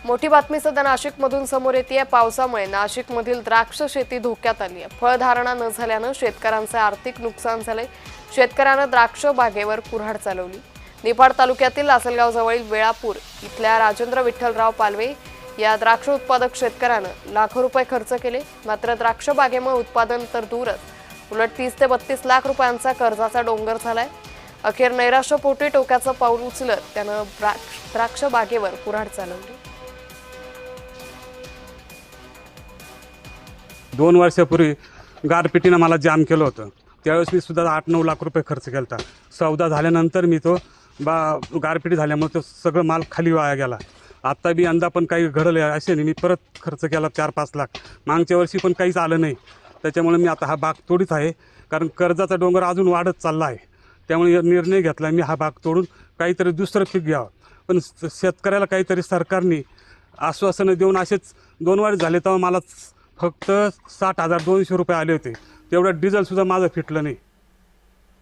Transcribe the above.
मोठी बातमी सध्या नाशिकमधून समोर येते. पावसामुळे नाशिकमधील द्राक्ष शेती धोक्यात आली आहे. फळधारणा न झाल्यानं शेतकऱ्यांचे आर्थिक नुकसान झाले. शेतकऱ्यानं द्राक्ष बागेवर कुऱ्हाड चालवली. निफाड तालुक्यातील लासलगाव जवळील वेळापूर इथल्या राजेंद्र विठ्ठलराव पालवे या द्राक्ष उत्पादक शेतकऱ्यानं लाखो रुपये खर्च केले. मात्र द्राक्ष बागेमुळे उत्पादन तर दूरच, उलट 30 ते 32 लाख रुपयांचा कर्जाचा डोंगर झालाय. अखेर नैराश्यपोटी टोकाचं पाऊल उचलत त्यानं द्राक्ष बागेवर कुऱ्हाड चालवली. 2 वर्षापूर्वी गारपिटीनं मला जाम केलं होतं. त्यावेळेस मी सुद्धा 8-9 लाख रुपये खर्च केला होता. सौदा झाल्यानंतर मी तो गारपिटी झाल्यामुळे तो सगळं माल खाली वाया गेला. आत्ता बी यंदा पण काही घडलं असे नाही, मी परत खर्च केला 4-5 लाख. मागच्या वर्षी पण काहीच आलं नाही. त्याच्यामुळे मी आता हा बाग तोडीत आहे, कारण कर्जाचा डोंगर अजून वाढत चालला आहे. त्यामुळे निर्णय घेतला मी हा बाग तोडून काहीतरी दुसरं पीक घ्यावं. पण शेतकऱ्याला काहीतरी सरकारने आश्वासनं देऊन असेच 2 वर्ष झाले तेव्हा मला फक्त 60,200 रुपये आले होते. तेवढं डिझेलसुद्धा माझं फिटलं नाही.